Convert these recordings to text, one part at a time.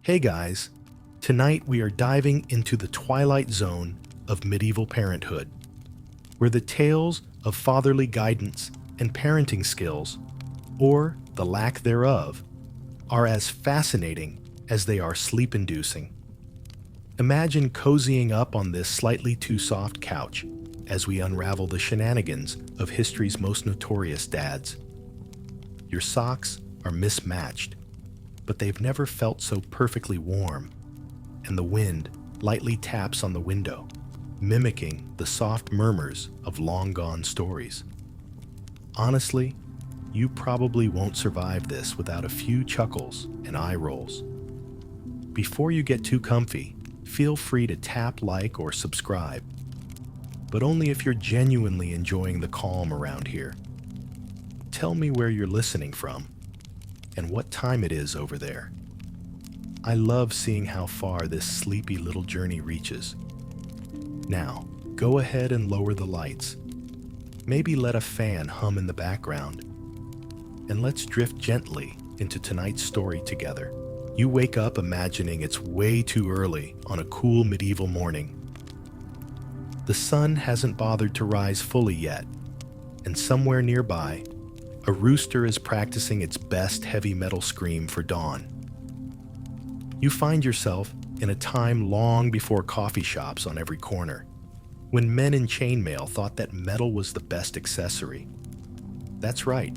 Hey guys, tonight we are diving into the twilight zone of medieval parenthood, where the tales of fatherly guidance and parenting skills, or the lack thereof, are as fascinating as they are sleep-inducing. Imagine cozying up on this slightly too soft couch as we unravel the shenanigans of history's most notorious dads. Your socks are mismatched, but they've never felt so perfectly warm, and the wind lightly taps on the window, mimicking the soft murmurs of long-gone stories. Honestly, you probably won't survive this without a few chuckles and eye rolls. Before you get too comfy, feel free to tap like or subscribe, but only if you're genuinely enjoying the calm around here. Tell me where you're listening from and what time it is over there. I love seeing how far this sleepy little journey reaches. Now, go ahead and lower the lights. Maybe let a fan hum in the background. And let's drift gently into tonight's story together. You wake up imagining it's way too early on a cool medieval morning. The sun hasn't bothered to rise fully yet, and somewhere nearby, a rooster is practicing its best heavy metal scream for dawn. You find yourself in a time long before coffee shops on every corner, when men in chainmail thought that metal was the best accessory. That's right,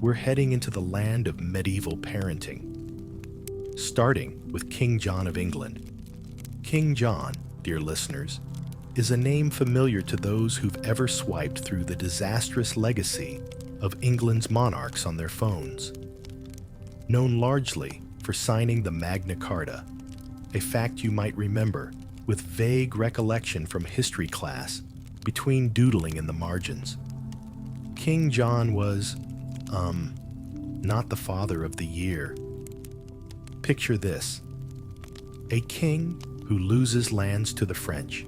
we're heading into the land of medieval parenting. Starting with King John of England. King John, dear listeners, is a name familiar to those who've ever swiped through the disastrous legacy of England's monarchs on their phones. Known largely for signing the Magna Carta, a fact you might remember with vague recollection from history class between doodling in the margins. King John was, not the father of the year. Picture this: a king who loses lands to the French,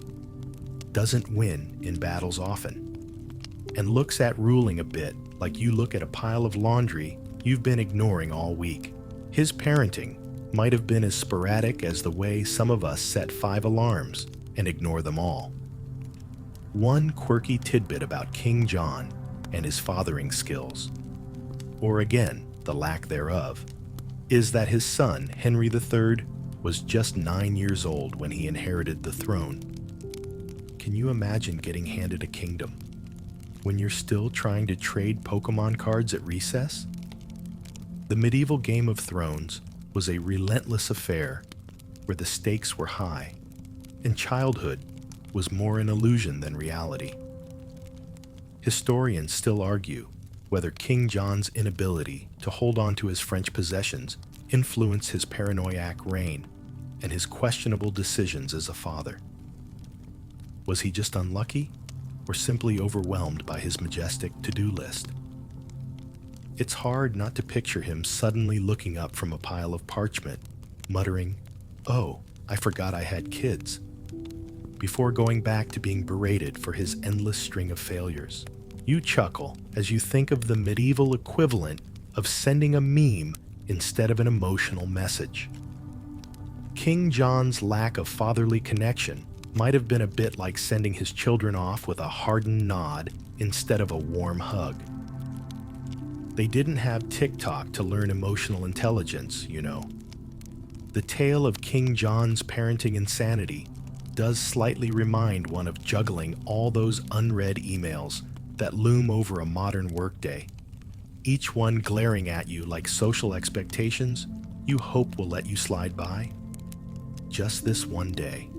doesn't win in battles often, and looks at ruling a bit like you look at a pile of laundry you've been ignoring all week. His parenting might have been as sporadic as the way some of us set 5 alarms and ignore them all. One quirky tidbit about King John and his fathering skills, or again, the lack thereof, is that his son, Henry III, was just 9 years old when he inherited the throne. Can you imagine getting handed a kingdom when you're still trying to trade Pokemon cards at recess? The medieval Game of Thrones was a relentless affair where the stakes were high, and childhood was more an illusion than reality. Historians still argue whether King John's inability to hold on to his French possessions influenced his paranoiac reign and his questionable decisions as a father. Was he just unlucky, or simply overwhelmed by his majestic to-do list? It's hard not to picture him suddenly looking up from a pile of parchment, muttering, "Oh, I forgot I had kids," before going back to being berated for his endless string of failures. You chuckle as you think of the medieval equivalent of sending a meme instead of an emotional message. King John's lack of fatherly connection might have been a bit like sending his children off with a hardened nod instead of a warm hug. They didn't have TikTok to learn emotional intelligence, you know. The tale of King John's parenting insanity does slightly remind one of juggling all those unread emails that loom over a modern workday, each one glaring at you like social expectations you hope will let you slide by. Just this one day.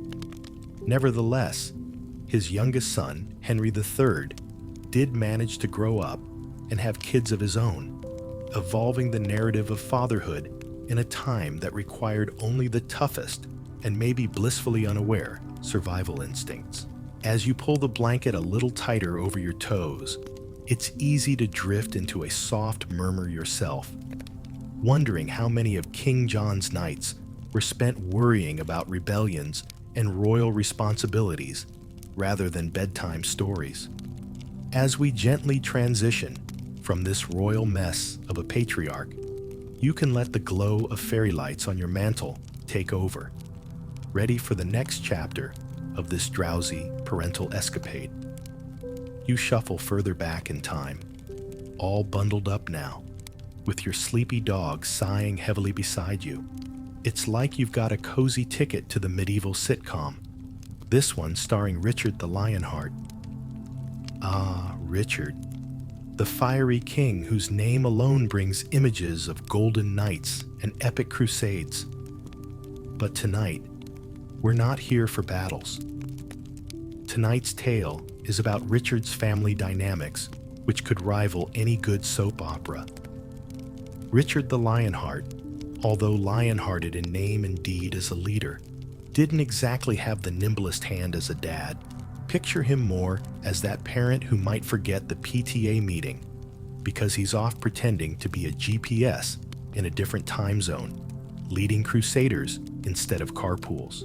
Nevertheless, his youngest son, Henry III, did manage to grow up and have kids of his own, evolving the narrative of fatherhood in a time that required only the toughest and maybe blissfully unaware survival instincts. As you pull the blanket a little tighter over your toes, it's easy to drift into a soft murmur yourself, wondering how many of King John's nights were spent worrying about rebellions and royal responsibilities rather than bedtime stories. As we gently transition from this royal mess of a patriarch you can let the glow of fairy lights on your mantle take over, ready for the next chapter of this drowsy parental escapade. You shuffle further back in time, all bundled up now, with your sleepy dog sighing heavily beside you. It's like you've got a cozy ticket to the medieval sitcom, this one starring Richard the Lionheart. Ah, Richard, the fiery king whose name alone brings images of golden knights and epic crusades. But tonight, we're not here for battles. Tonight's tale is about Richard's family dynamics, which could rival any good soap opera. Richard the Lionheart, although lion-hearted in name and deed as a leader, didn't exactly have the nimblest hand as a dad. Picture him more as that parent who might forget the PTA meeting because he's off pretending to be a GPS in a different time zone, leading crusaders instead of carpools.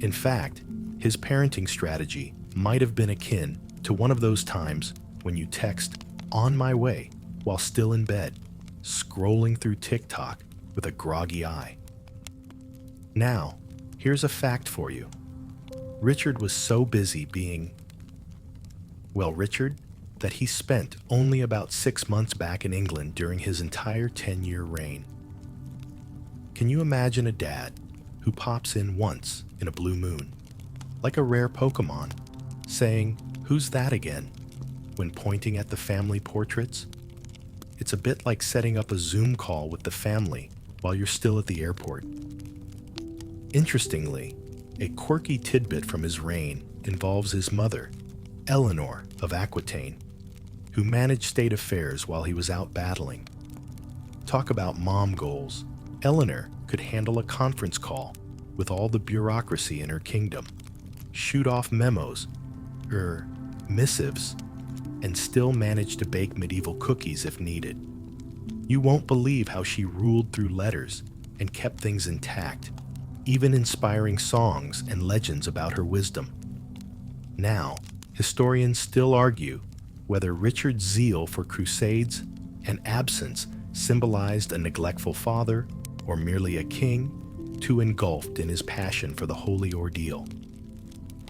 In fact, his parenting strategy might have been akin to one of those times when you text "on my way" while still in bed, scrolling through TikTok with a groggy eye. Now, here's a fact for you. Richard was so busy being, Richard, that he spent only about 6 months back in England during his entire 10-year reign. Can you imagine a dad who pops in once in a blue moon, like a rare Pokemon, saying, "Who's that again?" when pointing at the family portraits? It's a bit like setting up a Zoom call with the family while you're still at the airport. Interestingly, a quirky tidbit from his reign involves his mother, Eleanor of Aquitaine, who managed state affairs while he was out battling. Talk about mom goals. Eleanor could handle a conference call with all the bureaucracy in her kingdom, shoot off memos, missives, and still manage to bake medieval cookies if needed. You won't believe how she ruled through letters and kept things intact, even inspiring songs and legends about her wisdom. Now, historians still argue whether Richard's zeal for crusades and absence symbolized a neglectful father or merely a king too engulfed in his passion for the holy ordeal.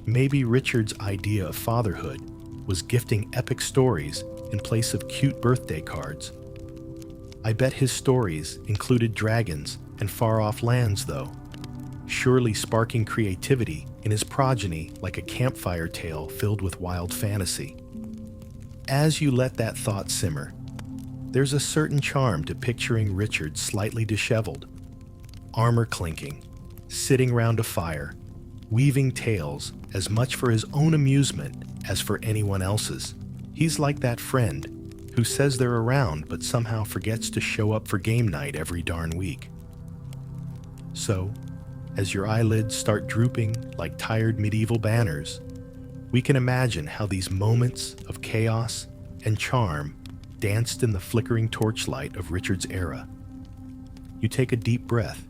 Maybe Richard's idea of fatherhood was gifting epic stories in place of cute birthday cards. I bet his stories included dragons and far-off lands, though, surely sparking creativity in his progeny like a campfire tale filled with wild fantasy. As you let that thought simmer, there's a certain charm to picturing Richard slightly disheveled, armor clinking, sitting round a fire, weaving tales as much for his own amusement as for anyone else's. He's like that friend who says they're around but somehow forgets to show up for game night every darn week. So, as your eyelids start drooping like tired medieval banners, we can imagine how these moments of chaos and charm danced in the flickering torchlight of Richard's era. You take a deep breath,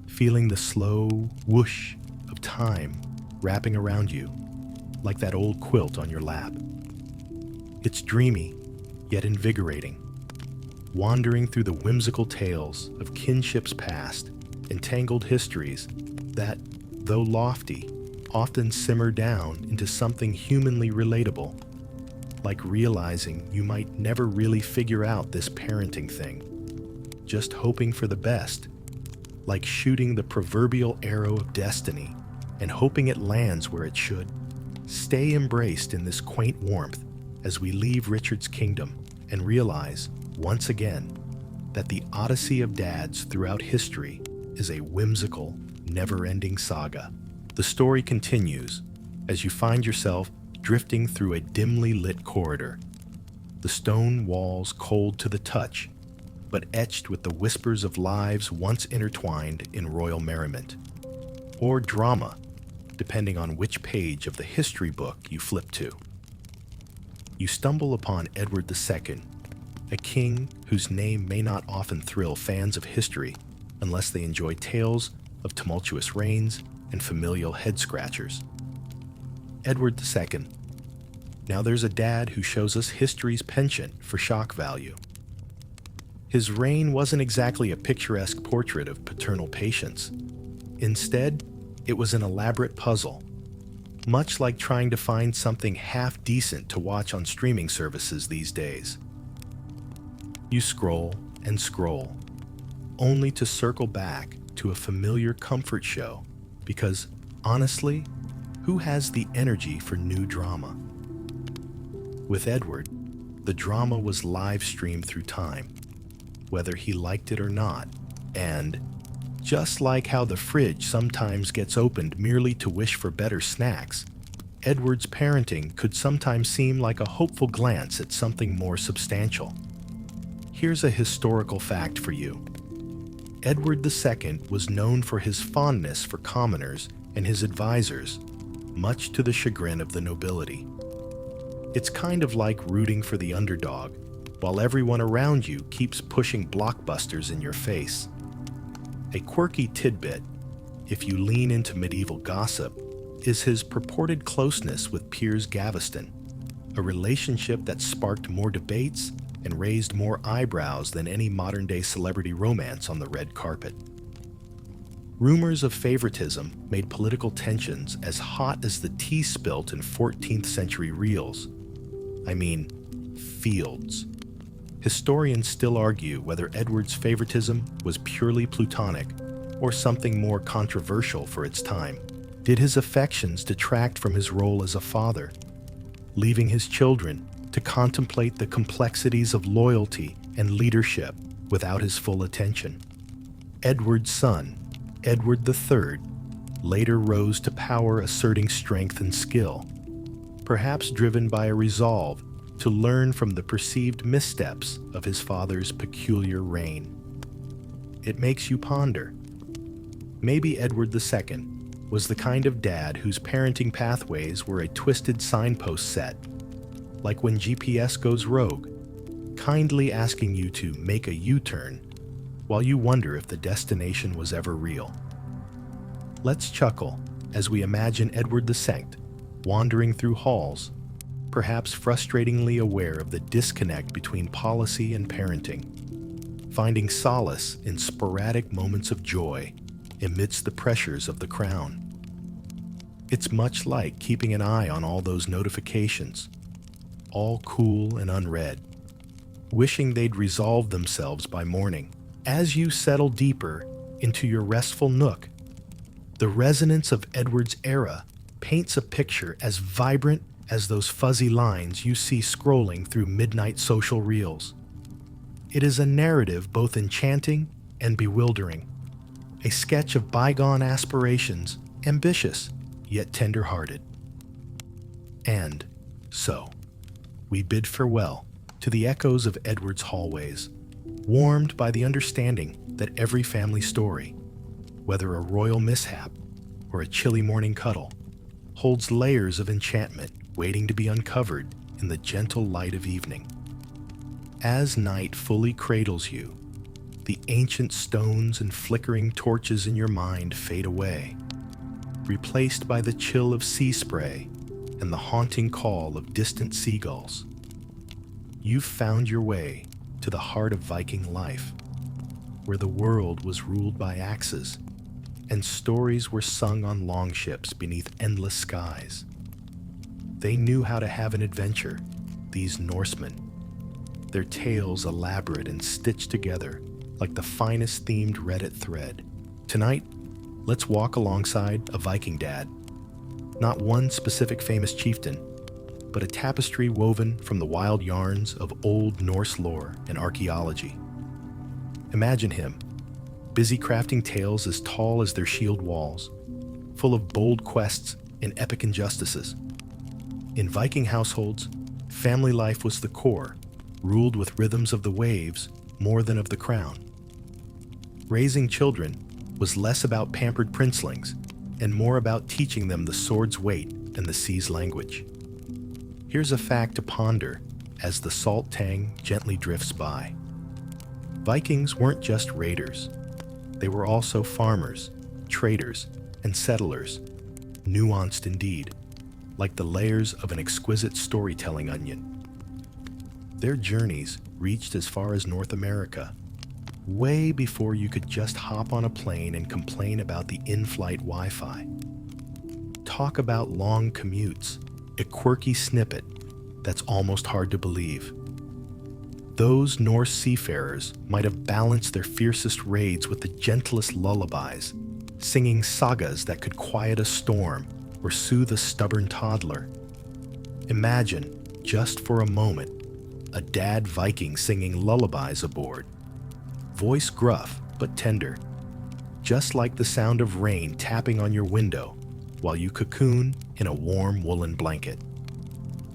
feeling the slow whoosh of time wrapping around you, like that old quilt on your lap. It's dreamy, yet invigorating, wandering through the whimsical tales of kinships past, entangled histories that, though lofty, often simmer down into something humanly relatable, like realizing you might never really figure out this parenting thing, just hoping for the best, like shooting the proverbial arrow of destiny and hoping it lands where it should. Stay embraced in this quaint warmth as we leave Richard's kingdom and realize, once again, that the odyssey of dads throughout history is a whimsical, never-ending saga. The story continues as you find yourself drifting through a dimly lit corridor, the stone walls cold to the touch, but etched with the whispers of lives once intertwined in royal merriment, or drama, depending on which page of the history book you flip to. You stumble upon Edward II, a king whose name may not often thrill fans of history unless they enjoy tales of tumultuous reigns and familial head-scratchers. Edward II. Now there's a dad who shows us history's penchant for shock value. His reign wasn't exactly a picturesque portrait of paternal patience. Instead, it was an elaborate puzzle, much like trying to find something half decent to watch on streaming services these days. You scroll and scroll, only to circle back to a familiar comfort show, because, honestly, who has the energy for new drama? With Edward, the drama was live streamed through time, whether he liked it or not, and just like how the fridge sometimes gets opened merely to wish for better snacks, Edward's parenting could sometimes seem like a hopeful glance at something more substantial. Here's a historical fact for you. Edward II was known for his fondness for commoners and his advisors, much to the chagrin of the nobility. It's kind of like rooting for the underdog, while everyone around you keeps pushing blockbusters in your face. A quirky tidbit, if you lean into medieval gossip, is his purported closeness with Piers Gaveston, a relationship that sparked more debates and raised more eyebrows than any modern-day celebrity romance on the red carpet. Rumors of favoritism made political tensions as hot as the tea spilt in 14th century reels. I mean, fields. Historians still argue whether Edward's favoritism was purely platonic or something more controversial for its time. Did his affections detract from his role as a father, leaving his children to contemplate the complexities of loyalty and leadership without his full attention? Edward's son, Edward III, later rose to power asserting strength and skill, perhaps driven by a resolve to learn from the perceived missteps of his father's peculiar reign. It makes you ponder. Maybe Edward II was the kind of dad whose parenting pathways were a twisted signpost set, like when GPS goes rogue, kindly asking you to make a U-turn while you wonder if the destination was ever real. Let's chuckle as we imagine Edward II wandering through halls, perhaps frustratingly aware of the disconnect between policy and parenting, finding solace in sporadic moments of joy amidst the pressures of the crown. It's much like keeping an eye on all those notifications, all cool and unread, wishing they'd resolve themselves by morning. As you settle deeper into your restful nook, the resonance of Edward's era paints a picture as vibrant as those fuzzy lines you see scrolling through midnight social reels. It is a narrative both enchanting and bewildering, a sketch of bygone aspirations, ambitious yet tender-hearted. And so, we bid farewell to the echoes of Edward's hallways, warmed by the understanding that every family story, whether a royal mishap or a chilly morning cuddle, holds layers of enchantment waiting to be uncovered in the gentle light of evening. As night fully cradles you, the ancient stones and flickering torches in your mind fade away, replaced by the chill of sea spray and the haunting call of distant seagulls. You've found your way to the heart of Viking life, where the world was ruled by axes and stories were sung on longships beneath endless skies. They knew how to have an adventure, these Norsemen, their tales elaborate and stitched together like the finest themed Reddit thread. Tonight, let's walk alongside a Viking dad. Not one specific famous chieftain, but a tapestry woven from the wild yarns of Old Norse lore and archaeology. Imagine him, busy crafting tales as tall as their shield walls, full of bold quests and epic injustices. In Viking households, family life was the core, ruled with rhythms of the waves more than of the crown. Raising children was less about pampered princelings and more about teaching them the sword's weight and the sea's language. Here's a fact to ponder as the salt tang gently drifts by. Vikings weren't just raiders. They were also farmers, traders, and settlers, nuanced indeed, like the layers of an exquisite storytelling onion. Their journeys reached as far as North America, way before you could just hop on a plane and complain about the in-flight Wi-Fi. Talk about long commutes, a quirky snippet that's almost hard to believe. Those Norse seafarers might have balanced their fiercest raids with the gentlest lullabies, singing sagas that could quiet a storm or soothe a stubborn toddler. Imagine, just for a moment, a dad Viking singing lullabies aboard. Voice gruff but tender, just like the sound of rain tapping on your window while you cocoon in a warm woolen blanket.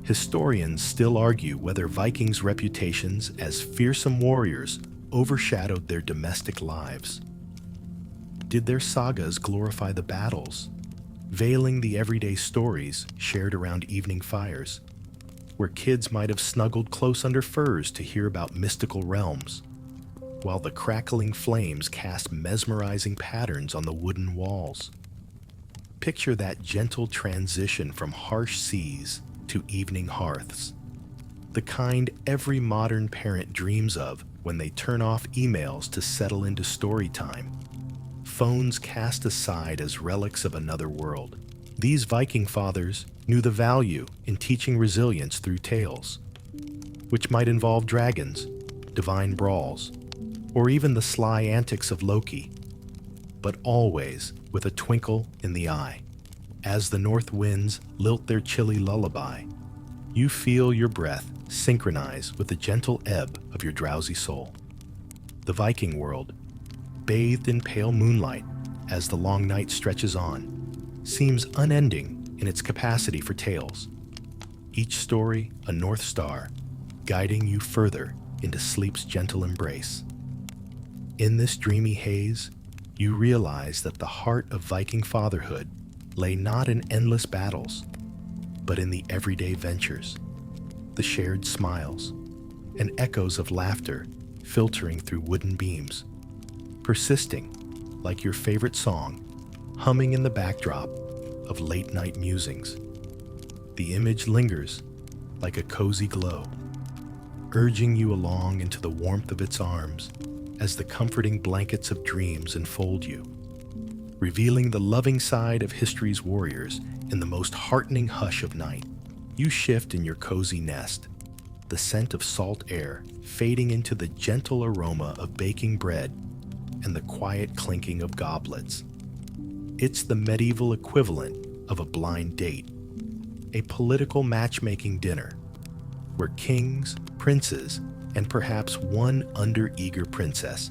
Historians still argue whether Vikings' reputations as fearsome warriors overshadowed their domestic lives. Did their sagas glorify the battles, veiling the everyday stories shared around evening fires, where kids might have snuggled close under furs to hear about mystical realms, while the crackling flames cast mesmerizing patterns on the wooden walls? Picture that gentle transition from harsh seas to evening hearths, the kind every modern parent dreams of when they turn off emails to settle into story time. Phones cast aside as relics of another world. These Viking fathers knew the value in teaching resilience through tales, which might involve dragons, divine brawls, or even the sly antics of Loki, but always with a twinkle in the eye. As the north winds lilt their chilly lullaby, you feel your breath synchronize with the gentle ebb of your drowsy soul. The Viking world, bathed in pale moonlight as the long night stretches on, seems unending in its capacity for tales. Each story a North Star, guiding you further into sleep's gentle embrace. In this dreamy haze, you realize that the heart of Viking fatherhood lay not in endless battles, but in the everyday ventures, the shared smiles, and echoes of laughter filtering through wooden beams, persisting like your favorite song, humming in the backdrop of late-night musings. The image lingers like a cozy glow, urging you along into the warmth of its arms as the comforting blankets of dreams enfold you, revealing the loving side of history's warriors in the most heartening hush of night. You shift in your cozy nest, the scent of salt air fading into the gentle aroma of baking bread and the quiet clinking of goblets. It's the medieval equivalent of a blind date, a political matchmaking dinner, where kings, princes, and perhaps one under-eager princess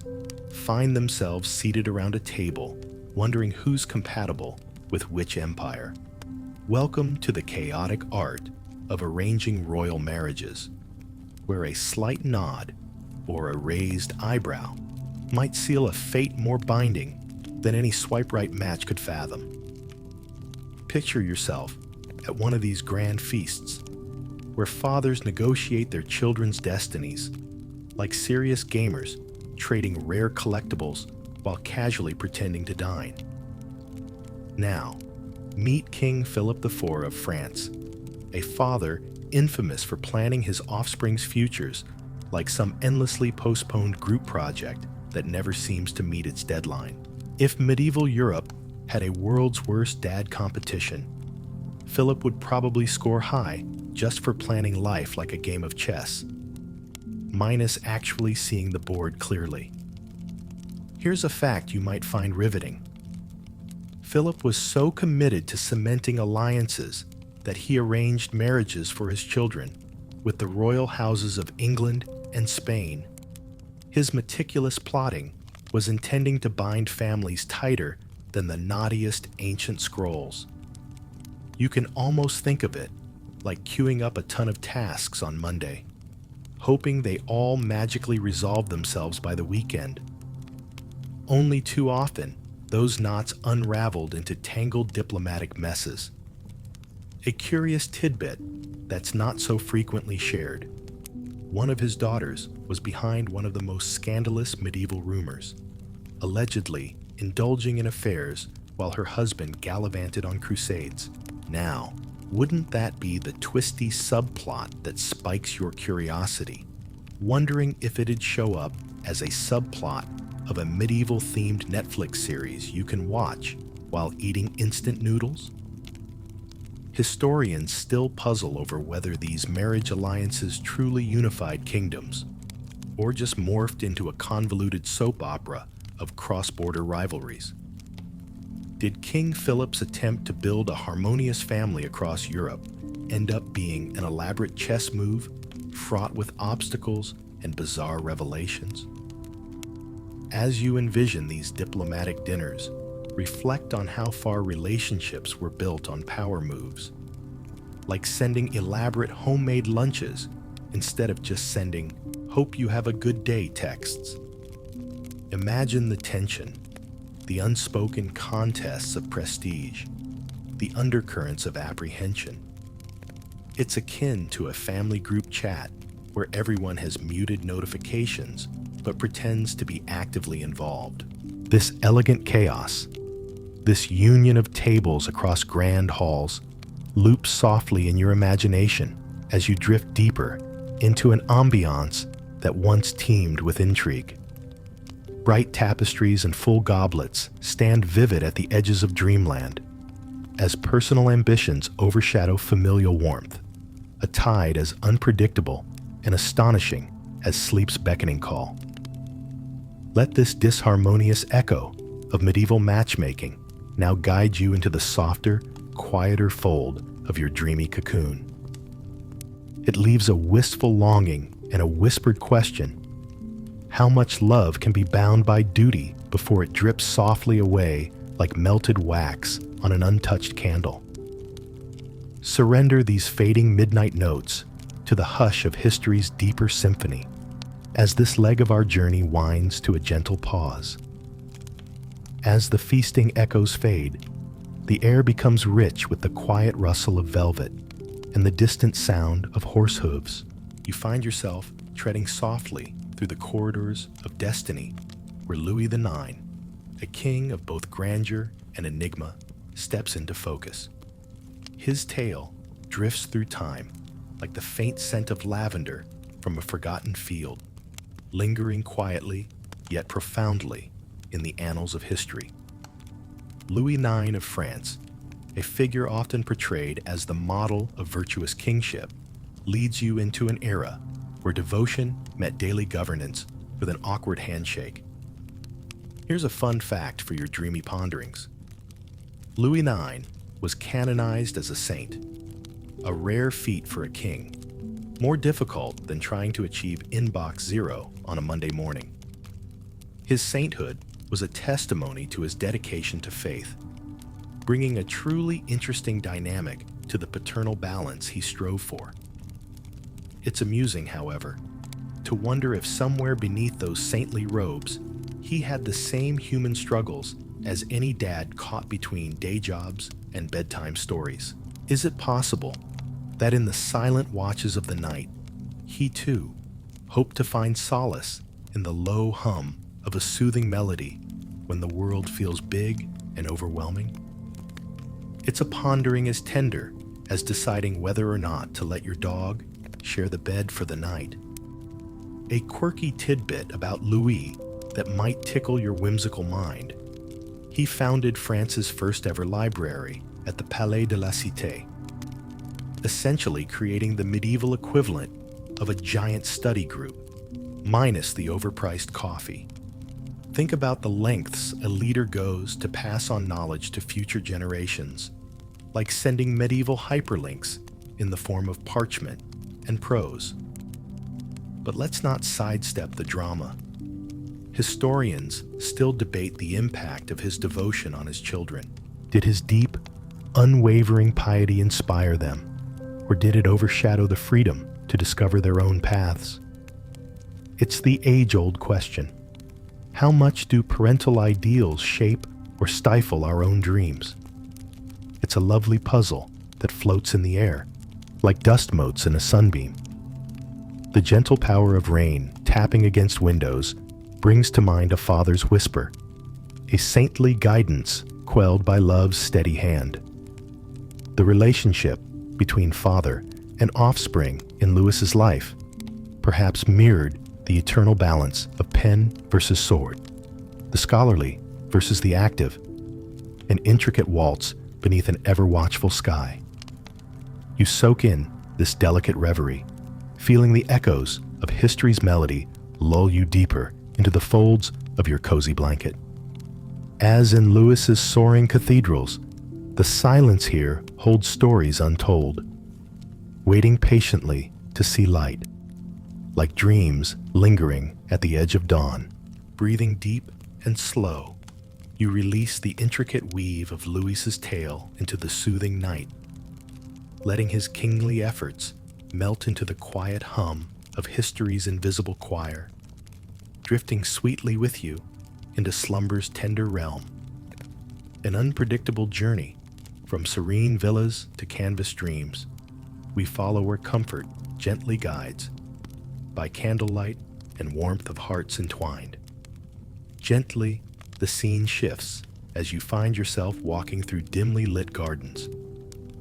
find themselves seated around a table, wondering who's compatible with which empire. Welcome to the chaotic art of arranging royal marriages, where a slight nod or a raised eyebrow might seal a fate more binding than any swipe-right match could fathom. Picture yourself at one of these grand feasts, where fathers negotiate their children's destinies, like serious gamers trading rare collectibles while casually pretending to dine. Now, meet King Philip IV of France, a father infamous for planning his offspring's futures like some endlessly postponed group project that never seems to meet its deadline. If medieval Europe had a world's worst dad competition, Philip would probably score high just for planning life like a game of chess, minus actually seeing the board clearly. Here's a fact you might find riveting. Philip was so committed to cementing alliances that he arranged marriages for his children with the royal houses of England and Spain. His meticulous plotting was intending to bind families tighter than the knottiest ancient scrolls. You can almost think of it like queuing up a ton of tasks on Monday, hoping they all magically resolve themselves by the weekend. Only too often, those knots unraveled into tangled diplomatic messes. A curious tidbit that's not so frequently shared. One of his daughters was behind one of the most scandalous medieval rumors, allegedly indulging in affairs while her husband gallivanted on crusades. Now, Wouldn't that be the twisty subplot that spikes your curiosity, wondering if it'd show up as a subplot of a medieval-themed Netflix series you can watch while eating instant noodles? Historians still puzzle over whether these marriage alliances truly unified kingdoms, or just morphed into a convoluted soap opera of cross-border rivalries. Did King Philip's attempt to build a harmonious family across Europe end up being an elaborate chess move fraught with obstacles and bizarre revelations? As you envision these diplomatic dinners, reflect on how far relationships were built on power moves, like sending elaborate homemade lunches instead of just sending "hope you have a good day" texts. Imagine the tension, the unspoken contests of prestige, the undercurrents of apprehension. It's akin to a family group chat where everyone has muted notifications but pretends to be actively involved. This elegant chaos, this union of tables across grand halls, loops softly in your imagination as you drift deeper into an ambiance that once teemed with intrigue. Bright tapestries and full goblets stand vivid at the edges of dreamland, as personal ambitions overshadow familial warmth, a tide as unpredictable and astonishing as sleep's beckoning call. Let this disharmonious echo of medieval matchmaking now guide you into the softer, quieter fold of your dreamy cocoon. It leaves a wistful longing and a whispered question: how much love can be bound by duty before it drips softly away like melted wax on an untouched candle? Surrender these fading midnight notes to the hush of history's deeper symphony as this leg of our journey winds to a gentle pause. As the feasting echoes fade, the air becomes rich with the quiet rustle of velvet and the distant sound of horse hooves. You find yourself treading softly through the corridors of destiny, where Louis IX, a king of both grandeur and enigma, steps into focus. His tale drifts through time like the faint scent of lavender from a forgotten field, lingering quietly yet profoundly in the annals of history. Louis IX of France, a figure often portrayed as the model of virtuous kingship, leads you into an era where devotion met daily governance with an awkward handshake. Here's a fun fact for your dreamy ponderings. Louis IX was canonized as a saint, a rare feat for a king, more difficult than trying to achieve inbox zero on a Monday morning. His sainthood was a testimony to his dedication to faith, bringing a truly interesting dynamic to the paternal balance he strove for. It's amusing, however, to wonder if somewhere beneath those saintly robes, he had the same human struggles as any dad caught between day jobs and bedtime stories. Is it possible that in the silent watches of the night, he too hoped to find solace in the low hum of a soothing melody when the world feels big and overwhelming? It's a pondering as tender as deciding whether or not to let your dog share the bed for the night. A quirky tidbit about Louis that might tickle your whimsical mind: he founded France's first ever library at the Palais de la Cité, essentially creating the medieval equivalent of a giant study group, minus the overpriced coffee. Think about the lengths a leader goes to pass on knowledge to future generations, like sending medieval hyperlinks in the form of parchment and prose. But let's not sidestep the drama. Historians still debate the impact of his devotion on his children. Did his deep, unwavering piety inspire them, or did it overshadow the freedom to discover their own paths? It's the age-old question: how much do parental ideals shape or stifle our own dreams? It's a lovely puzzle that floats in the air, like dust motes in a sunbeam. The gentle power of rain tapping against windows brings to mind a father's whisper, a saintly guidance quelled by love's steady hand. The relationship between father and offspring in Lewis's life perhaps mirrored the eternal balance of pen versus sword, the scholarly versus the active, an intricate waltz beneath an ever-watchful sky. You soak in this delicate reverie, feeling the echoes of history's melody lull you deeper into the folds of your cozy blanket. As in Lewis's soaring cathedrals, the silence here holds stories untold, waiting patiently to see light, like dreams lingering at the edge of dawn. Breathing deep and slow, you release the intricate weave of Lewis's tale into the soothing night, letting his kingly efforts melt into the quiet hum of history's invisible choir, drifting sweetly with you into slumber's tender realm. An unpredictable journey from serene villas to canvas dreams. We follow where comfort gently guides, by candlelight and warmth of hearts entwined. Gently, the scene shifts as you find yourself walking through dimly lit gardens,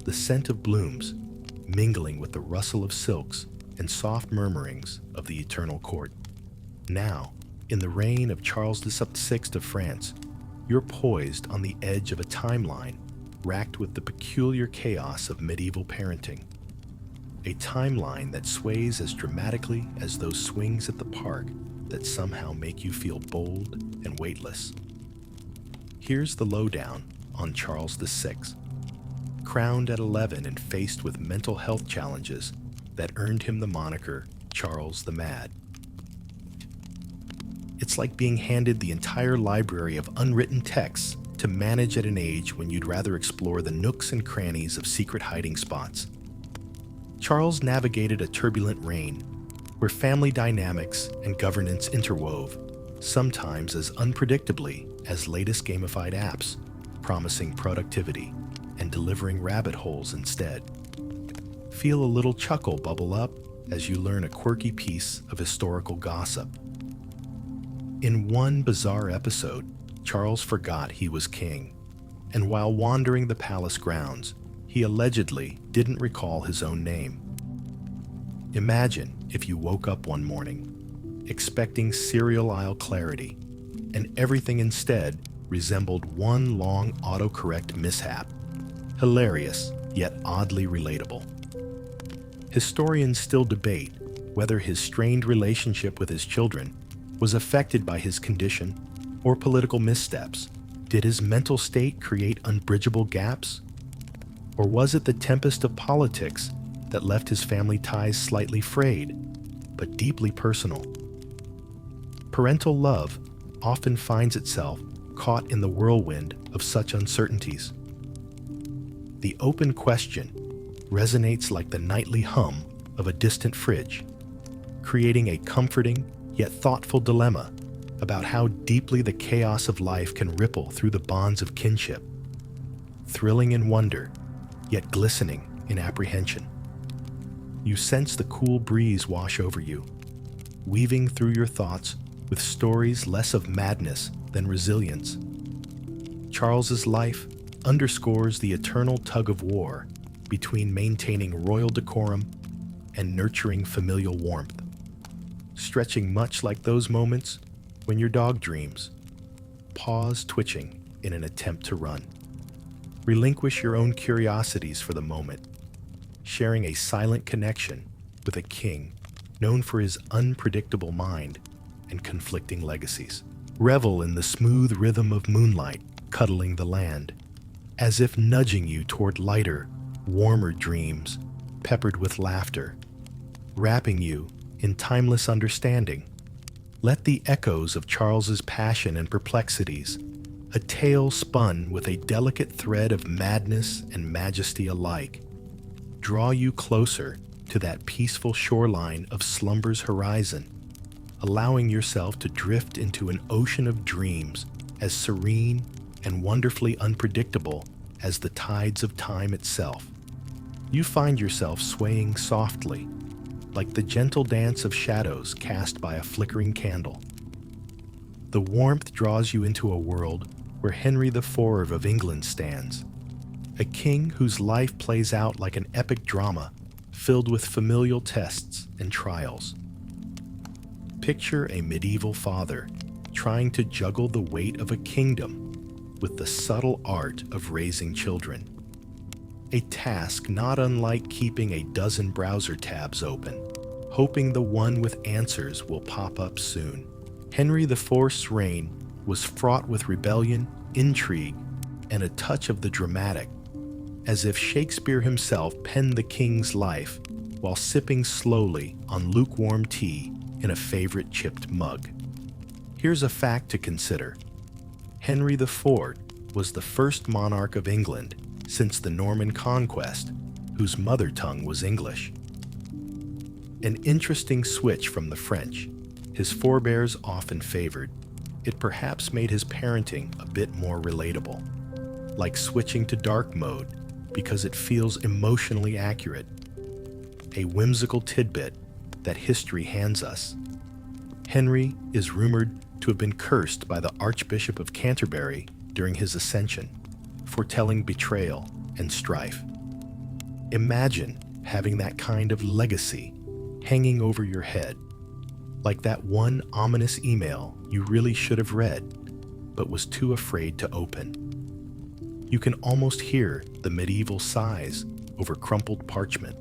the scent of blooms mingling with the rustle of silks and soft murmurings of the eternal court. Now, in the reign of Charles VI of France, you're poised on the edge of a timeline racked with the peculiar chaos of medieval parenting. A timeline that sways as dramatically as those swings at the park that somehow make you feel bold and weightless. Here's the lowdown on Charles VI. Crowned at 11 and faced with mental health challenges that earned him the moniker Charles the Mad. It's like being handed the entire library of unwritten texts to manage at an age when you'd rather explore the nooks and crannies of secret hiding spots. Charles navigated a turbulent reign where family dynamics and governance interwove, sometimes as unpredictably as latest gamified apps, promising productivity and delivering rabbit holes instead. Feel a little chuckle bubble up as you learn a quirky piece of historical gossip. In one bizarre episode, Charles forgot he was king, and while wandering the palace grounds, he allegedly didn't recall his own name. Imagine if you woke up one morning, expecting cereal aisle clarity, and everything instead resembled one long autocorrect mishap. Hilarious, yet oddly relatable. Historians still debate whether his strained relationship with his children was affected by his condition or political missteps. Did his mental state create unbridgeable gaps? Or was it the tempest of politics that left his family ties slightly frayed, but deeply personal? Parental love often finds itself caught in the whirlwind of such uncertainties. The open question resonates like the nightly hum of a distant fridge, creating a comforting yet thoughtful dilemma about how deeply the chaos of life can ripple through the bonds of kinship, thrilling in wonder, yet glistening in apprehension. You sense the cool breeze wash over you, weaving through your thoughts with stories less of madness than resilience. Charles's life underscores the eternal tug-of-war between maintaining royal decorum and nurturing familial warmth, stretching much like those moments when your dog dreams, paws twitching in an attempt to run. Relinquish your own curiosities for the moment, sharing a silent connection with a king known for his unpredictable mind and conflicting legacies. Revel in the smooth rhythm of moonlight cuddling the land, as if nudging you toward lighter, warmer dreams, peppered with laughter, wrapping you in timeless understanding. Let the echoes of Charles's passion and perplexities, a tale spun with a delicate thread of madness and majesty alike, draw you closer to that peaceful shoreline of slumber's horizon, allowing yourself to drift into an ocean of dreams as serene and wonderfully unpredictable as the tides of time itself. You find yourself swaying softly, like the gentle dance of shadows cast by a flickering candle. The warmth draws you into a world where Henry IV of England stands, a king whose life plays out like an epic drama filled with familial tests and trials. Picture a medieval father trying to juggle the weight of a kingdom with the subtle art of raising children. A task not unlike keeping a dozen browser tabs open, hoping the one with answers will pop up soon. Henry IV's reign was fraught with rebellion, intrigue, and a touch of the dramatic, as if Shakespeare himself penned the king's life while sipping slowly on lukewarm tea in a favorite chipped mug. Here's a fact to consider. Henry IV was the first monarch of England since the Norman Conquest, whose mother tongue was English. An interesting switch from the French, his forebears often favored. It perhaps made his parenting a bit more relatable, like switching to dark mode because it feels emotionally accurate. A whimsical tidbit that history hands us. Henry is rumored to have been cursed by the Archbishop of Canterbury during his ascension, foretelling betrayal and strife. Imagine having that kind of legacy hanging over your head, like that one ominous email you really should have read, but was too afraid to open. You can almost hear the medieval sighs over crumpled parchment,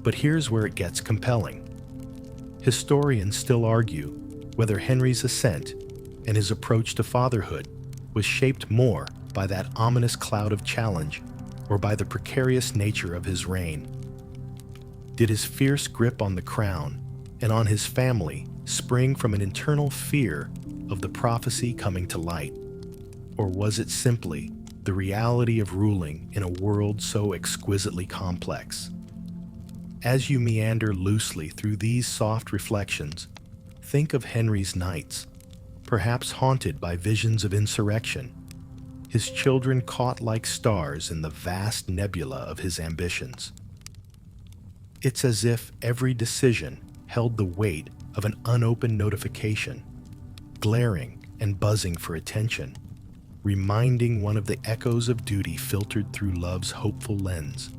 but here's where it gets compelling. Historians still argue whether Henry's ascent and his approach to fatherhood was shaped more by that ominous cloud of challenge or by the precarious nature of his reign. Did his fierce grip on the crown and on his family spring from an internal fear of the prophecy coming to light? Or was it simply the reality of ruling in a world so exquisitely complex? As you meander loosely through these soft reflections, think of Henry's nights, perhaps haunted by visions of insurrection, his children caught like stars in the vast nebula of his ambitions. It's as if every decision held the weight of an unopened notification, glaring and buzzing for attention, reminding one of the echoes of duty filtered through love's hopeful lens.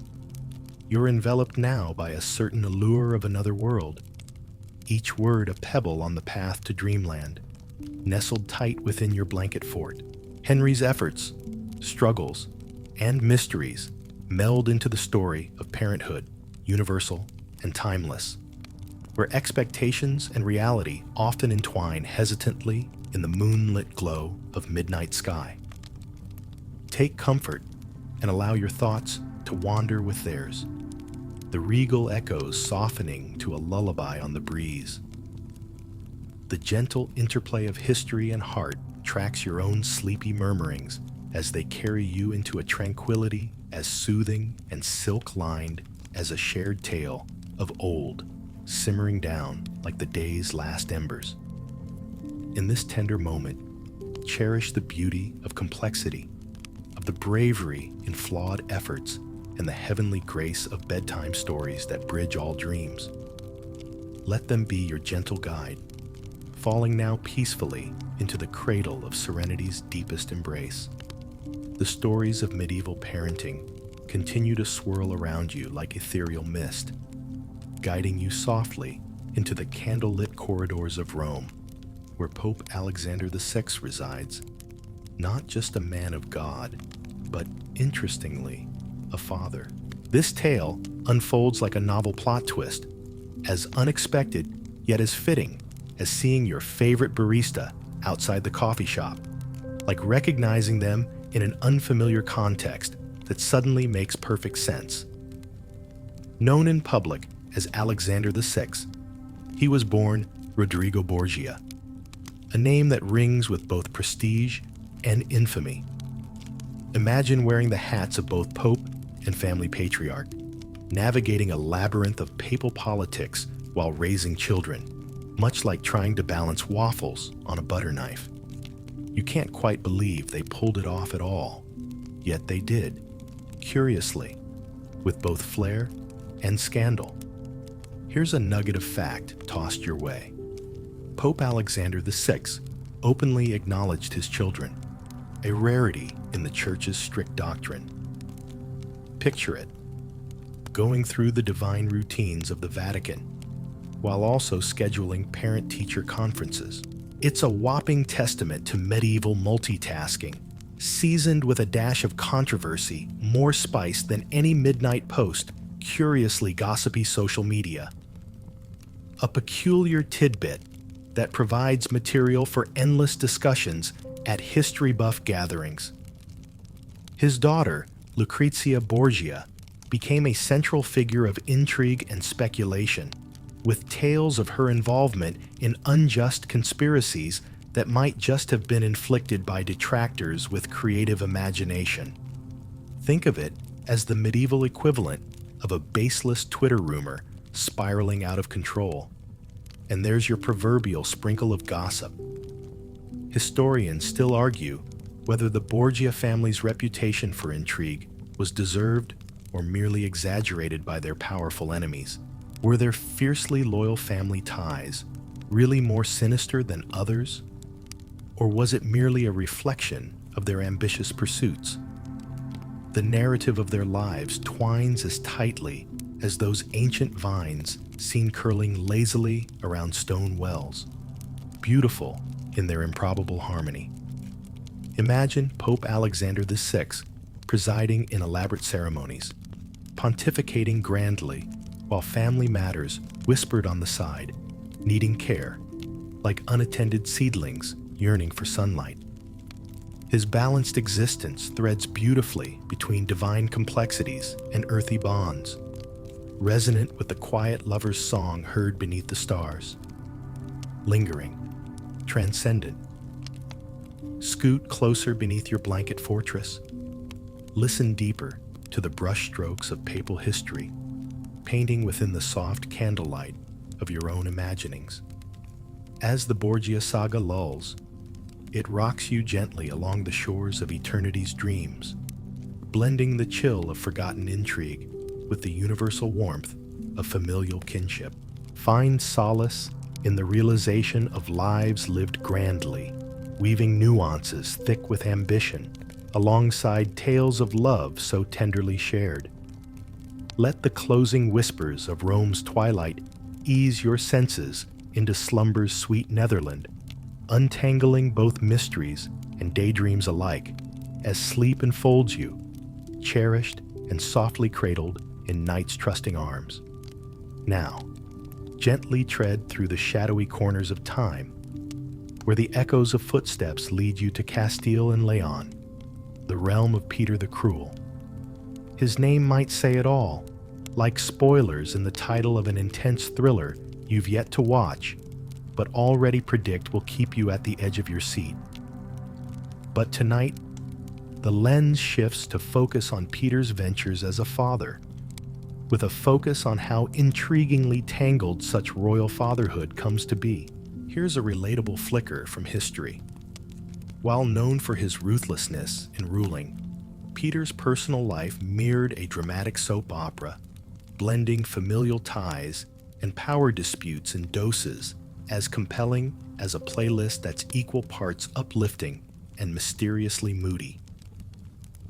You're enveloped now by a certain allure of another world, each word a pebble on the path to dreamland, nestled tight within your blanket fort. Henry's efforts, struggles, and mysteries meld into the story of parenthood, universal and timeless, where expectations and reality often entwine hesitantly in the moonlit glow of midnight sky. Take comfort and allow your thoughts to wander with theirs, the regal echoes softening to a lullaby on the breeze. The gentle interplay of history and heart tracks your own sleepy murmurings as they carry you into a tranquility as soothing and silk-lined as a shared tale of old, simmering down like the day's last embers. In this tender moment, cherish the beauty of complexity, of the bravery in flawed efforts, and the heavenly grace of bedtime stories that bridge all dreams. Let them be your gentle guide, falling now peacefully into the cradle of serenity's deepest embrace. The stories of medieval parenting continue to swirl around you like ethereal mist, guiding you softly into the candlelit corridors of Rome, where Pope Alexander VI resides, not just a man of God, but, interestingly, a father. This tale unfolds like a novel plot twist, as unexpected yet as fitting as seeing your favorite barista outside the coffee shop, like recognizing them in an unfamiliar context that suddenly makes perfect sense. Known in public as Alexander VI, he was born Rodrigo Borgia, a name that rings with both prestige and infamy. Imagine wearing the hats of both Pope and family patriarch, navigating a labyrinth of papal politics while raising children, much like trying to balance waffles on a butter knife. You can't quite believe they pulled it off at all, yet they did, curiously, with both flair and scandal. Here's a nugget of fact tossed your way. Pope Alexander VI openly acknowledged his children, a rarity in the Church's strict doctrine. Picture it, going through the divine routines of the Vatican, while also scheduling parent-teacher conferences. It's a whopping testament to medieval multitasking, seasoned with a dash of controversy, more spice than any midnight post, curiously gossipy social media. A peculiar tidbit that provides material for endless discussions at history buff gatherings. His daughter, Lucrezia Borgia, became a central figure of intrigue and speculation, with tales of her involvement in unjust conspiracies that might just have been inflicted by detractors with creative imagination. Think of it as the medieval equivalent of a baseless Twitter rumor spiraling out of control. And there's your proverbial sprinkle of gossip. Historians still argue whether the Borgia family's reputation for intrigue was deserved or merely exaggerated by their powerful enemies. Were their fiercely loyal family ties really more sinister than others? Or was it merely a reflection of their ambitious pursuits? The narrative of their lives twines as tightly as those ancient vines seen curling lazily around stone wells, beautiful in their improbable harmony. Imagine Pope Alexander VI presiding in elaborate ceremonies, pontificating grandly, while family matters whispered on the side, needing care, like unattended seedlings yearning for sunlight. His balanced existence threads beautifully between divine complexities and earthy bonds, resonant with the quiet lover's song heard beneath the stars. Lingering, transcendent. Scoot closer beneath your blanket fortress. Listen deeper to the brushstrokes of papal history, painting within the soft candlelight of your own imaginings. As the Borgia saga lulls, it rocks you gently along the shores of eternity's dreams, blending the chill of forgotten intrigue with the universal warmth of familial kinship. Find solace in the realization of lives lived grandly, weaving nuances thick with ambition, alongside tales of love so tenderly shared. Let the closing whispers of Rome's twilight ease your senses into slumber's sweet Netherland, untangling both mysteries and daydreams alike, as sleep enfolds you, cherished and softly cradled in night's trusting arms. Now, gently tread through the shadowy corners of time, where the echoes of footsteps lead you to Castile and Leon, the realm of Peter the Cruel. His name might say it all, like spoilers in the title of an intense thriller you've yet to watch, but already predict will keep you at the edge of your seat. But tonight, the lens shifts to focus on Peter's ventures as a father, with a focus on how intriguingly tangled such royal fatherhood comes to be. Here's a relatable flicker from history. While known for his ruthlessness in ruling, Peter's personal life mirrored a dramatic soap opera, blending familial ties and power disputes in doses as compelling as a playlist that's equal parts uplifting and mysteriously moody.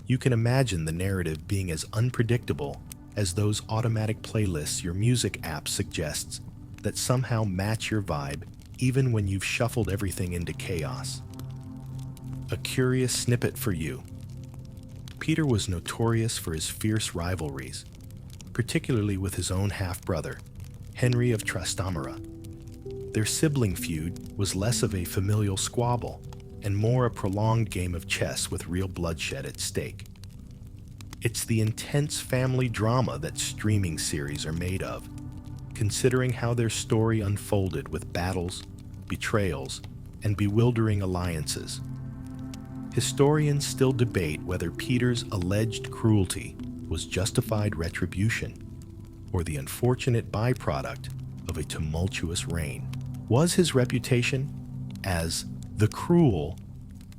You can imagine the narrative being as unpredictable as those automatic playlists your music app suggests that somehow match your vibe even when you've shuffled everything into chaos. A curious snippet for you. Peter was notorious for his fierce rivalries, particularly with his own half-brother, Henry of Trastamara. Their sibling feud was less of a familial squabble and more a prolonged game of chess with real bloodshed at stake. It's the intense family drama that streaming series are made of, considering how their story unfolded with battles, betrayals, and bewildering alliances. Historians still debate whether Peter's alleged cruelty was justified retribution or the unfortunate byproduct of a tumultuous reign. Was his reputation as the cruel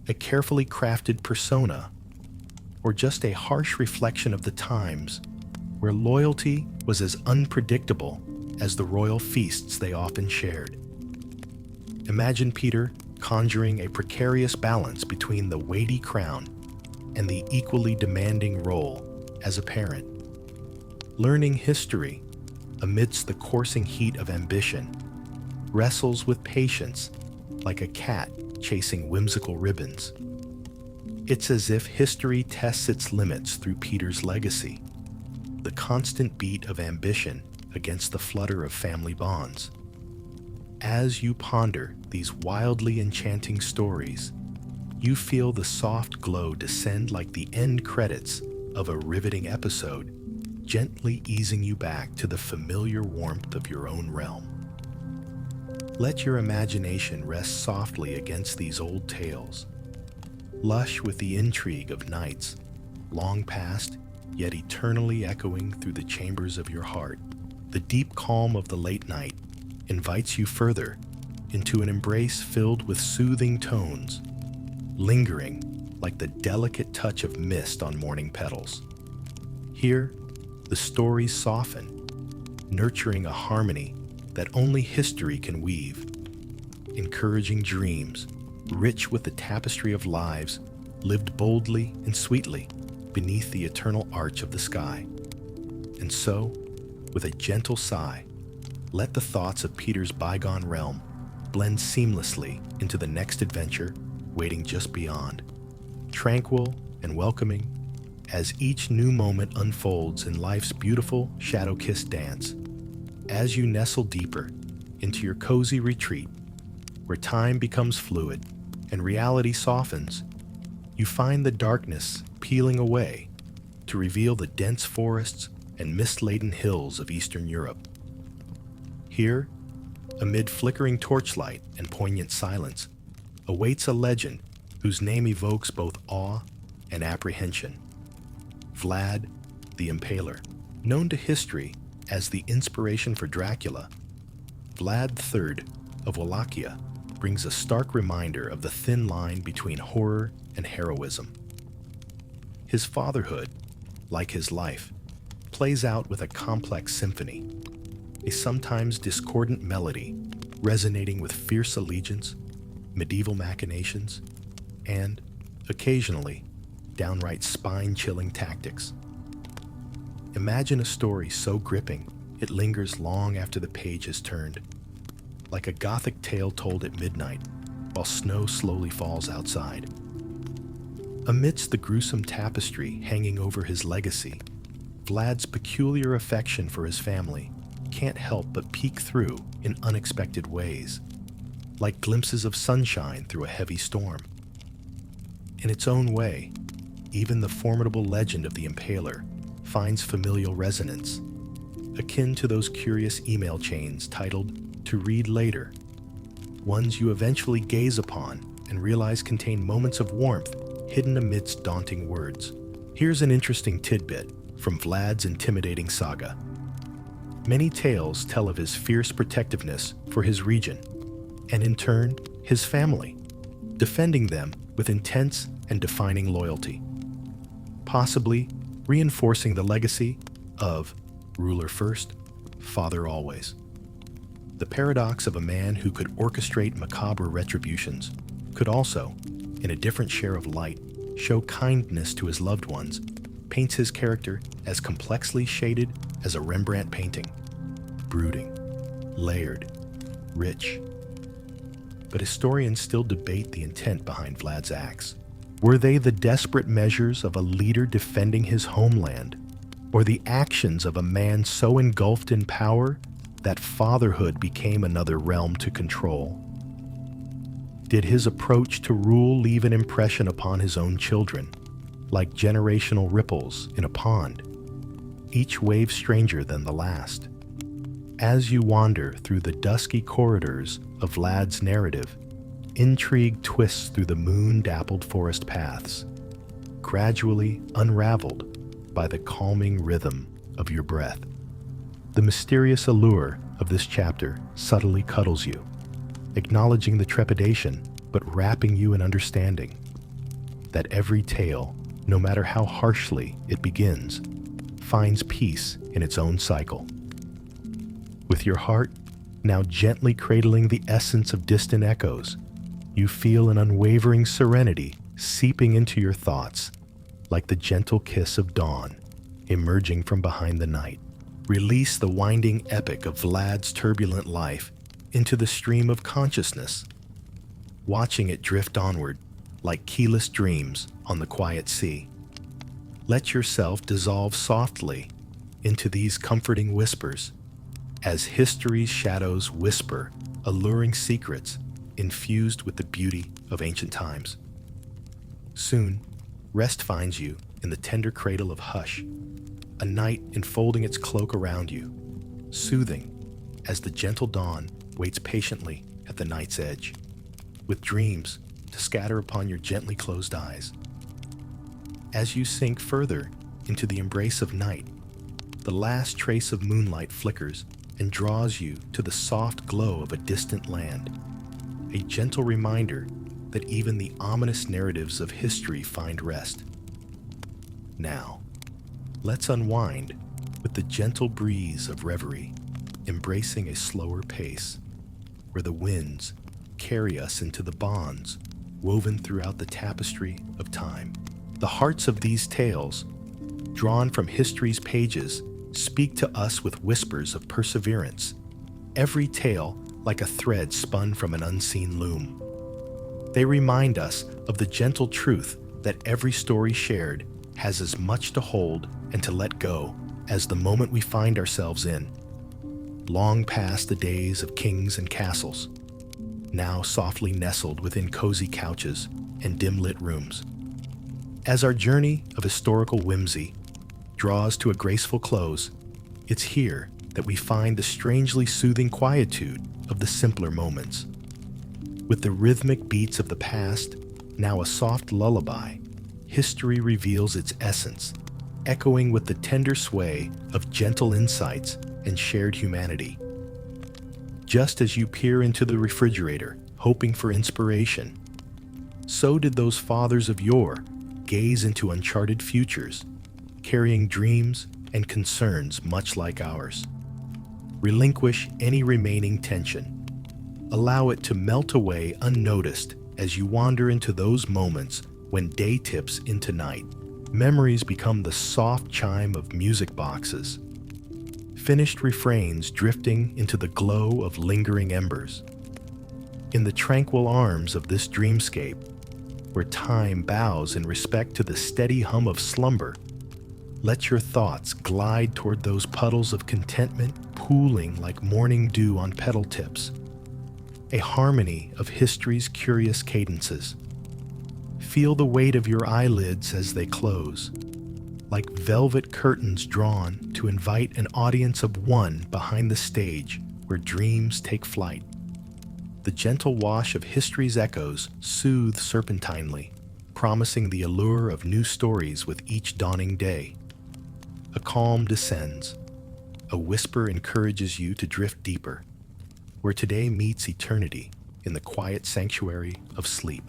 a carefully crafted persona, or just a harsh reflection of the times where loyalty was as unpredictable as the royal feasts they often shared? Imagine Peter conjuring a precarious balance between the weighty crown and the equally demanding role as a parent. Learning history amidst the coursing heat of ambition wrestles with patience like a cat chasing whimsical ribbons. It's as if history tests its limits through Peter's legacy, the constant beat of ambition against the flutter of family bonds. As you ponder these wildly enchanting stories, you feel the soft glow descend like the end credits of a riveting episode, gently easing you back to the familiar warmth of your own realm. Let your imagination rest softly against these old tales, lush with the intrigue of nights, long past, yet eternally echoing through the chambers of your heart. The deep calm of the late night invites you further into an embrace filled with soothing tones, lingering like the delicate touch of mist on morning petals. Here, the stories soften, nurturing a harmony that only history can weave, encouraging dreams rich with the tapestry of lives lived boldly and sweetly beneath the eternal arch of the sky. And so, with a gentle sigh, let the thoughts of Peter's bygone realm blend seamlessly into the next adventure waiting just beyond, tranquil and welcoming as each new moment unfolds in life's beautiful shadow-kissed dance. As you nestle deeper into your cozy retreat, where time becomes fluid and reality softens, you find the darkness peeling away to reveal the dense forests and mist-laden hills of Eastern Europe. Here, amid flickering torchlight and poignant silence, awaits a legend whose name evokes both awe and apprehension. Vlad the Impaler. Known to history as the inspiration for Dracula, Vlad III of Wallachia brings a stark reminder of the thin line between horror and heroism. His fatherhood, like his life, plays out with a complex symphony, a sometimes discordant melody resonating with fierce allegiance, medieval machinations, and, occasionally, downright spine-chilling tactics. Imagine a story so gripping it lingers long after the page is turned, like a gothic tale told at midnight while snow slowly falls outside. Amidst the gruesome tapestry hanging over his legacy, Vlad's peculiar affection for his family can't help but peek through in unexpected ways, like glimpses of sunshine through a heavy storm. In its own way, even the formidable legend of the Impaler finds familial resonance, akin to those curious email chains titled "To Read Later," ones you eventually gaze upon and realize contain moments of warmth hidden amidst daunting words. Here's an interesting tidbit from Vlad's intimidating saga. Many tales tell of his fierce protectiveness for his region, and in turn, his family, defending them with intense and defining loyalty, possibly reinforcing the legacy of ruler first, father always. The paradox of a man who could orchestrate macabre retributions could also, in a different share of light, show kindness to his loved ones, paints his character as complexly shaded as a Rembrandt painting, brooding, layered, rich. But historians still debate the intent behind Vlad's acts. Were they the desperate measures of a leader defending his homeland, or the actions of a man so engulfed in power that fatherhood became another realm to control? Did his approach to rule leave an impression upon his own children, like generational ripples in a pond, each wave stranger than the last? As you wander through the dusky corridors of Vlad's narrative, intrigue twists through the moon-dappled forest paths, gradually unraveled by the calming rhythm of your breath. The mysterious allure of this chapter subtly cuddles you, acknowledging the trepidation but wrapping you in understanding that every tale, no matter how harshly it begins, finds peace in its own cycle. With your heart now gently cradling the essence of distant echoes, you feel an unwavering serenity seeping into your thoughts like the gentle kiss of dawn. emerging from behind the night. Release the winding epic of Vlad's turbulent life into the stream of consciousness, watching it drift onward like keyless dreams on the quiet sea. Let yourself dissolve softly into these comforting whispers as history's shadows whisper alluring secrets infused with the beauty of ancient times. Soon, rest finds you in the tender cradle of hush, a night enfolding its cloak around you, soothing as the gentle dawn waits patiently at the night's edge, with dreams to scatter upon your gently closed eyes. As you sink further into the embrace of night, the last trace of moonlight flickers and draws you to the soft glow of a distant land, a gentle reminder that even the ominous narratives of history find rest. Now, let's unwind with the gentle breeze of reverie, embracing a slower pace, where the winds carry us into the bonds woven throughout the tapestry of time. The hearts of these tales, drawn from history's pages, speak to us with whispers of perseverance, every tale like a thread spun from an unseen loom. They remind us of the gentle truth that every story shared has as much to hold and to let go as the moment we find ourselves in. Long past the days of kings and castles, now softly nestled within cozy couches and dim-lit rooms. As our journey of historical whimsy draws to a graceful close, it's here that we find the strangely soothing quietude of the simpler moments. With the rhythmic beats of the past now a soft lullaby, history reveals its essence, echoing with the tender sway of gentle insights and shared humanity. Just as you peer into the refrigerator, hoping for inspiration, so did those fathers of yore gaze into uncharted futures, carrying dreams and concerns much like ours. Relinquish any remaining tension. Allow it to melt away unnoticed as you wander into those moments when day tips into night. Memories become the soft chime of music boxes, finished refrains drifting into the glow of lingering embers. In the tranquil arms of this dreamscape, where time bows in respect to the steady hum of slumber, let your thoughts glide toward those puddles of contentment pooling like morning dew on petal tips, a harmony of history's curious cadences. Feel the weight of your eyelids as they close, like velvet curtains drawn to invite an audience of one behind the stage where dreams take flight. The gentle wash of history's echoes soothe serpentinely, promising the allure of new stories with each dawning day. A calm descends. A whisper encourages you to drift deeper, where today meets eternity in the quiet sanctuary of sleep.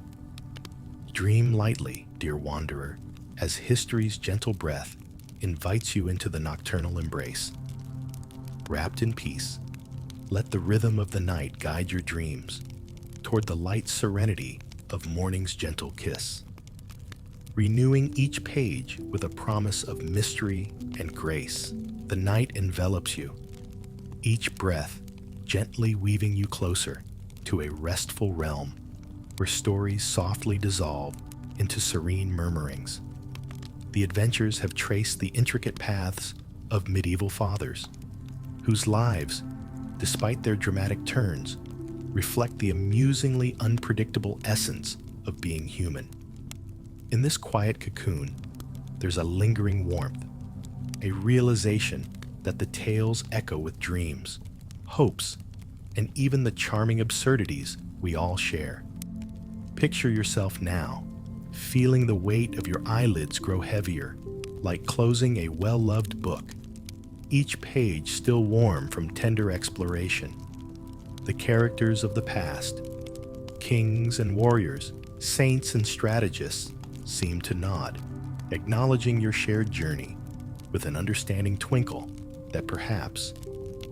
Dream lightly, dear wanderer, as history's gentle breath invites you into the nocturnal embrace. Wrapped in peace, let the rhythm of the night guide your dreams toward the light serenity of morning's gentle kiss, renewing each page with a promise of mystery and grace. The night envelops you, each breath gently weaving you closer to a restful realm where stories softly dissolve into serene murmurings. The adventures have traced the intricate paths of medieval fathers, whose lives, despite their dramatic turns, reflect the amusingly unpredictable essence of being human. In this quiet cocoon, there's a lingering warmth, a realization that the tales echo with dreams, hopes, and even the charming absurdities we all share. Picture yourself now, feeling the weight of your eyelids grow heavier, like closing a well-loved book, each page still warm from tender exploration. The characters of the past, kings and warriors, saints and strategists, seem to nod, acknowledging your shared journey with an understanding twinkle that perhaps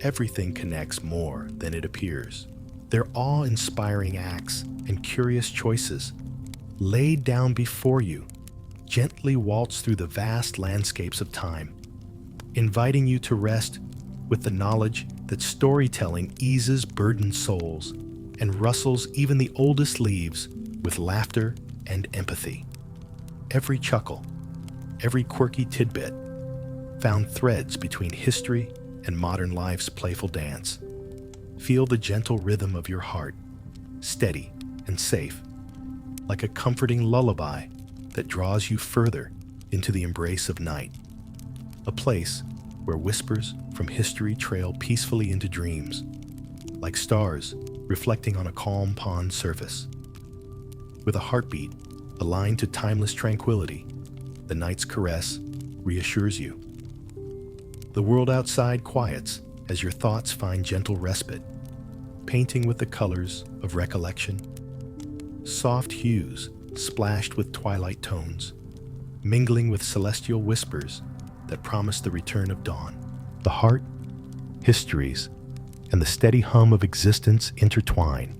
everything connects more than it appears. Their awe-inspiring acts and curious choices, laid down before you, gently waltz through the vast landscapes of time, inviting you to rest with the knowledge that storytelling eases burdened souls and rustles even the oldest leaves with laughter and empathy. Every chuckle, every quirky tidbit, found threads between history and modern life's playful dance. Feel the gentle rhythm of your heart, steady and safe, like a comforting lullaby that draws you further into the embrace of night, a place where whispers from history trail peacefully into dreams, like stars reflecting on a calm pond surface. With a heartbeat aligned to timeless tranquility, the night's caress reassures you. The world outside quiets as your thoughts find gentle respite, painting with the colors of recollection. Soft hues splashed with twilight tones, mingling with celestial whispers that promise the return of dawn. The heart, histories, and the steady hum of existence intertwine,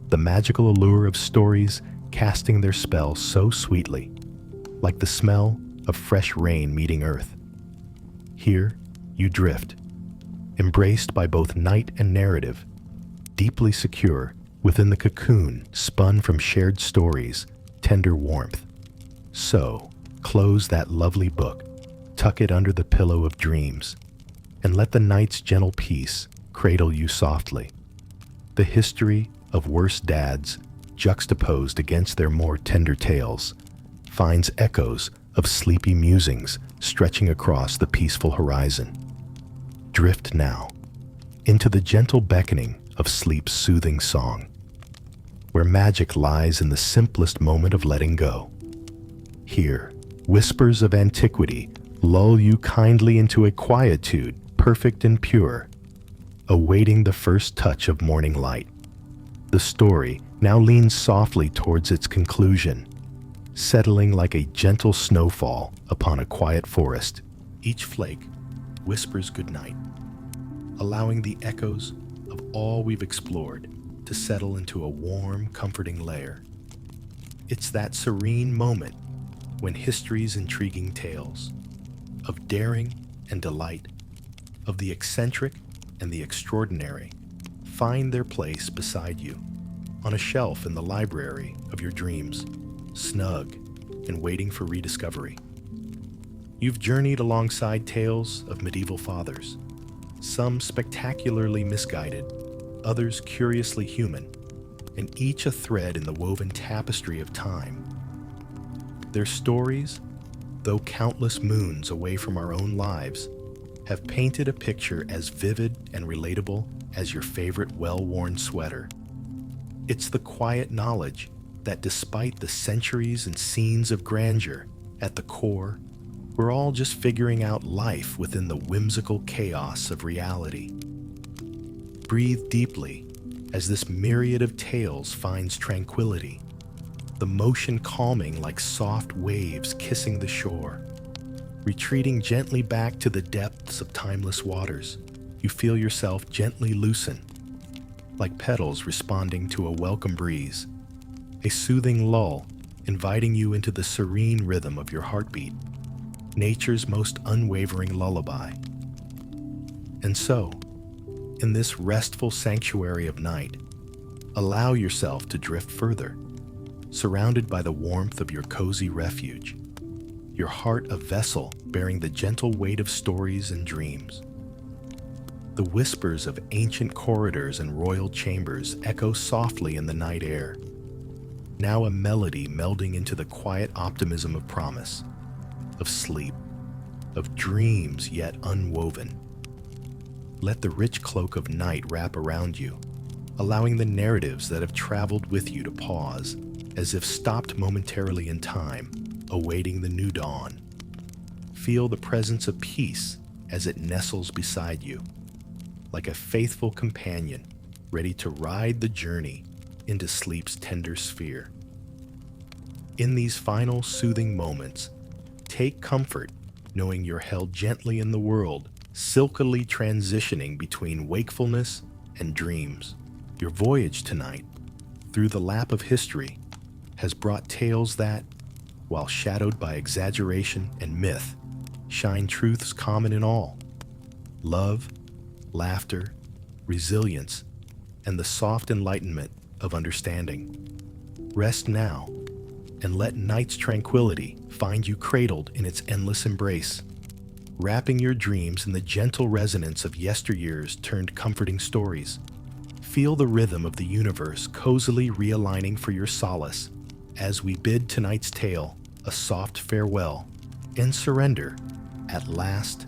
the magical allure of stories casting their spell so sweetly, like the smell of fresh rain meeting earth. Here, you drift, embraced by both night and narrative, deeply secure within the cocoon spun from shared stories, tender warmth. So, close that lovely book, tuck it under the pillow of dreams, and let the night's gentle peace cradle you softly. The history of worse dads, juxtaposed against their more tender tales, finds echoes of sleepy musings stretching across the peaceful horizon. Drift now into the gentle beckoning of sleep's soothing song, where magic lies in the simplest moment of letting go. Here, whispers of antiquity lull you kindly into a quietude perfect and pure, awaiting the first touch of morning light. The story now leans softly towards its conclusion, settling like a gentle snowfall upon a quiet forest. Each flake whispers goodnight, allowing the echoes of all we've explored to settle into a warm, comforting layer. It's that serene moment when history's intriguing tales of daring and delight, of the eccentric and the extraordinary, find their place beside you on a shelf in the library of your dreams, snug and waiting for rediscovery. You've journeyed alongside tales of medieval fathers, some spectacularly misguided, others curiously human, and each a thread in the woven tapestry of time. Their stories, though countless moons away from our own lives, have painted a picture as vivid and relatable as your favorite well-worn sweater. It's the quiet knowledge that despite the centuries and scenes of grandeur, at the core, we're all just figuring out life within the whimsical chaos of reality. Breathe deeply as this myriad of tales finds tranquility, the motion calming like soft waves kissing the shore. Retreating gently back to the depths of timeless waters, you feel yourself gently loosen, like petals responding to a welcome breeze, a soothing lull inviting you into the serene rhythm of your heartbeat, nature's most unwavering lullaby. And so, in this restful sanctuary of night, allow yourself to drift further, surrounded by the warmth of your cozy refuge, your heart a vessel bearing the gentle weight of stories and dreams. The whispers of ancient corridors and royal chambers echo softly in the night air, now a melody melding into the quiet optimism of promise, of sleep, of dreams yet unwoven. Let the rich cloak of night wrap around you, allowing the narratives that have traveled with you to pause, as if stopped momentarily in time, awaiting the new dawn. Feel the presence of peace as it nestles beside you, like a faithful companion ready to ride the journey into sleep's tender sphere. In these final soothing moments, take comfort knowing you're held gently in the world, silkily transitioning between wakefulness and dreams. Your voyage tonight, through the lap of history, has brought tales that, while shadowed by exaggeration and myth, shine truths common in all: love, laughter, resilience, and the soft enlightenment of understanding. Rest now, and let night's tranquility find you cradled in its endless embrace, wrapping your dreams in the gentle resonance of yesteryear's turned comforting stories. Feel the rhythm of the universe cozily realigning for your solace as we bid tonight's tale a soft farewell and surrender, at last,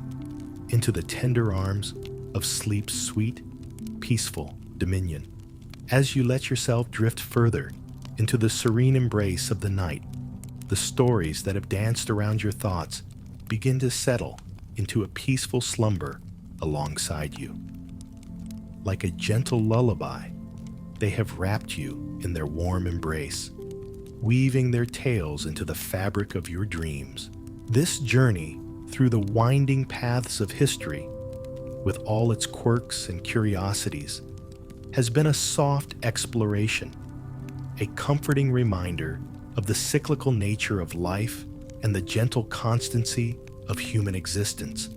into the tender arms of sleep's sweet, peaceful dominion. As you let yourself drift further into the serene embrace of the night, the stories that have danced around your thoughts begin to settle into a peaceful slumber alongside you. Like a gentle lullaby, they have wrapped you in their warm embrace, weaving their tales into the fabric of your dreams. This journey through the winding paths of history, with all its quirks and curiosities, has been a soft exploration, a comforting reminder of the cyclical nature of life and the gentle constancy of human existence.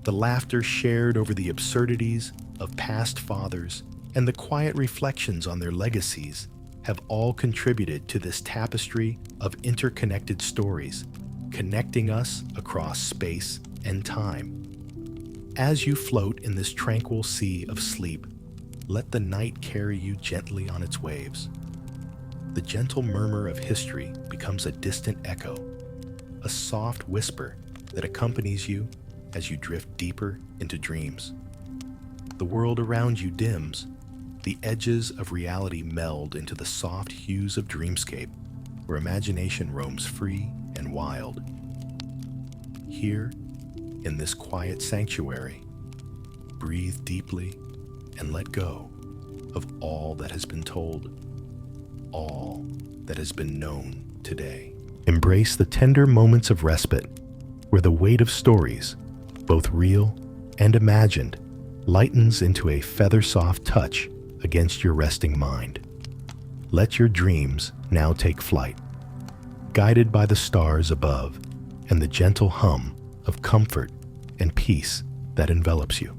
The laughter shared over the absurdities of past fathers and the quiet reflections on their legacies have all contributed to this tapestry of interconnected stories, connecting us across space and time. As you float in this tranquil sea of sleep, let the night carry you gently on its waves. The gentle murmur of history becomes a distant echo, a soft whisper that accompanies you as you drift deeper into dreams. The world around you dims, the edges of reality meld into the soft hues of dreamscape, where imagination roams free and wild. Here, in this quiet sanctuary, breathe deeply and let go of all that has been told, all that has been known today. Embrace the tender moments of respite, where the weight of stories, both real and imagined, lightens into a feather-soft touch against your resting mind. Let your dreams now take flight, guided by the stars above and the gentle hum of comfort and peace that envelops you.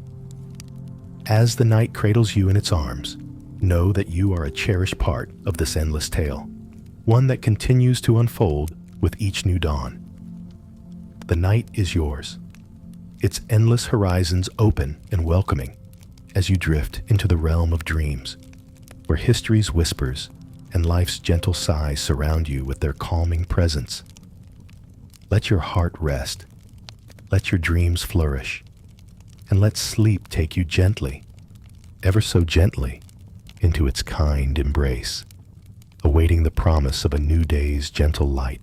As the night cradles you in its arms, know that you are a cherished part of this endless tale, one that continues to unfold with each new dawn. The night is yours, its endless horizons open and welcoming as you drift into the realm of dreams, where history's whispers and life's gentle sighs surround you with their calming presence. Let your heart rest, let your dreams flourish, and let sleep take you gently, ever so gently, into its kind embrace, awaiting the promise of a new day's gentle light.